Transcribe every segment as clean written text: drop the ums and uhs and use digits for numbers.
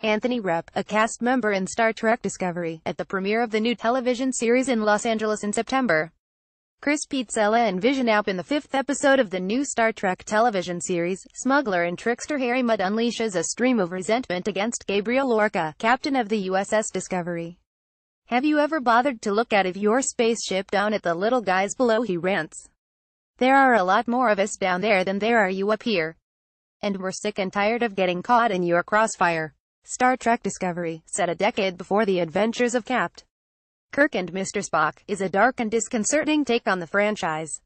Anthony Rapp, a cast member in Star Trek Discovery, at the premiere of the new television series in Los Angeles in September. Chris Pizzella and Vision App in the fifth episode of the new Star Trek television series, smuggler and trickster Harry Mudd unleashes a stream of resentment against Gabriel Lorca, captain of the USS Discovery. Have you ever bothered to look at your spaceship down at the little guys below, he rants. There are a lot more of us down there than there are you up here. And we're sick and tired of getting caught in your crossfire. Star Trek Discovery, set a decade before the adventures of Capt. Kirk and Mr. Spock, is a dark and disconcerting take on the franchise.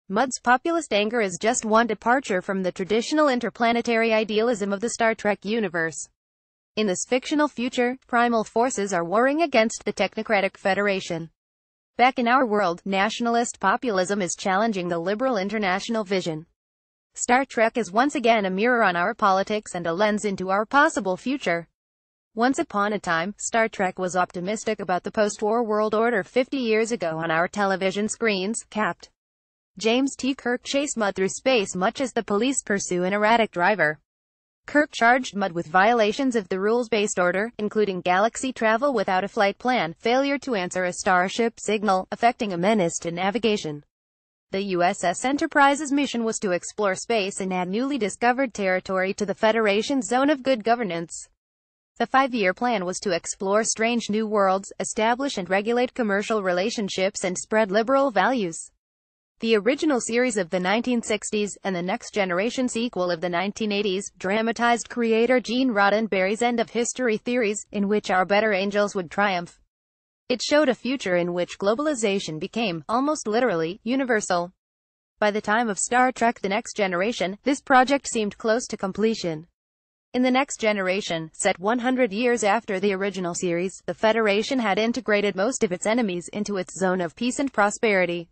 Mudd's populist anger is just one departure from the traditional interplanetary idealism of the Star Trek universe. In this fictional future, primal forces are warring against the technocratic Federation. Back in our world, nationalist populism is challenging the liberal international vision. Star Trek is once again a mirror on our politics and a lens into our possible future. Once upon a time, Star Trek was optimistic about the post-war world order 50 years ago on our television screens. Capt. James T. Kirk chased Mudd through space much as the police pursue an erratic driver. Kirk charged Mudd with violations of the rules-based order, including galaxy travel without a flight plan, failure to answer a starship signal, affecting a menace to navigation. The USS Enterprise's mission was to explore space and add newly discovered territory to the Federation's zone of good governance. The 5-year plan was to explore strange new worlds, establish and regulate commercial relationships and spread liberal values. The original series of the 1960s, and the Next Generation sequel of the 1980s, dramatized creator Gene Roddenberry's end-of-history theories, in which our better angels would triumph. It showed a future in which globalization became, almost literally, universal. By the time of Star Trek The Next Generation, this project seemed close to completion. In The Next Generation, set 100 years after the original series, the Federation had integrated most of its enemies into its zone of peace and prosperity.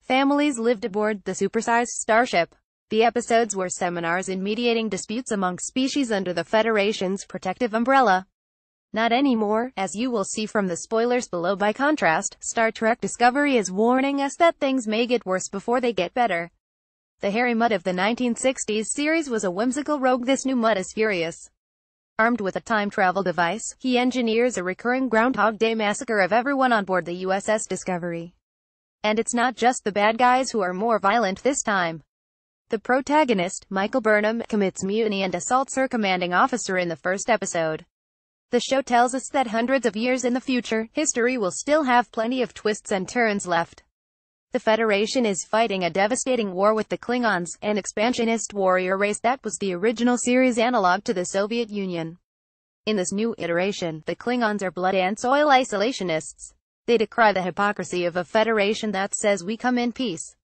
Families lived aboard the supersized starship. The episodes were seminars in mediating disputes among species under the Federation's protective umbrella. Not anymore, as you will see from the spoilers below. By contrast, Star Trek Discovery is warning us that things may get worse before they get better. The Harry Mudd of the 1960s series was a whimsical rogue. This new Mudd is furious. Armed with a time travel device, he engineers a recurring Groundhog Day massacre of everyone on board the USS Discovery. And it's not just the bad guys who are more violent this time. The protagonist, Michael Burnham, commits mutiny and assaults her commanding officer in the first episode. The show tells us that hundreds of years in the future, history will still have plenty of twists and turns left. The Federation is fighting a devastating war with the Klingons, an expansionist warrior race that was the original series analog to the Soviet Union. In this new iteration, the Klingons are blood and soil isolationists. They decry the hypocrisy of a Federation that says we come in peace.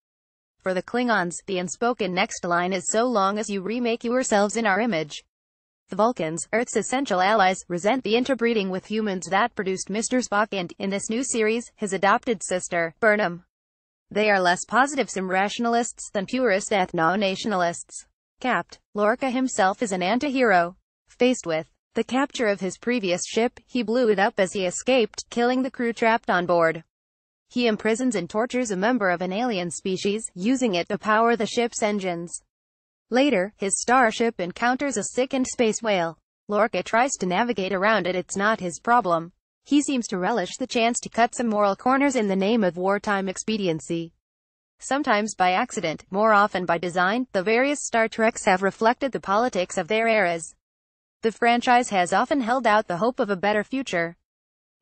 For the Klingons, the unspoken next line is so long as you remake yourselves in our image. The Vulcans, Earth's essential allies, resent the interbreeding with humans that produced Mr. Spock and, in this new series, his adopted sister, Burnham. They are less positive sim-rationalists than purist ethno-nationalists. Capt. Lorca himself is an anti-hero. Faced with the capture of his previous ship, he blew it up as he escaped, killing the crew trapped on board. He imprisons and tortures a member of an alien species, using it to power the ship's engines. Later, his starship encounters a sickened space whale. Lorca tries to navigate around it. It's not his problem. He seems to relish the chance to cut some moral corners in the name of wartime expediency. Sometimes by accident, more often by design, the various Star Treks have reflected the politics of their eras. The franchise has often held out the hope of a better future.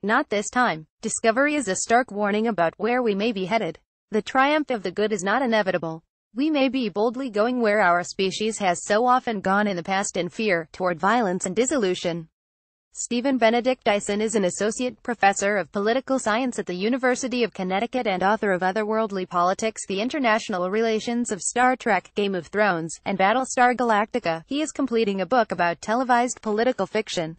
Not this time. Discovery is a stark warning about where we may be headed. The triumph of the good is not inevitable. We may be boldly going where our species has so often gone in the past, in fear, toward violence and dissolution. Stephen Benedict Dyson is an associate professor of political science at the University of Connecticut and author of Otherworldly Politics, The International Relations of Star Trek, Game of Thrones, and Battlestar Galactica. He is completing a book about televised political fiction.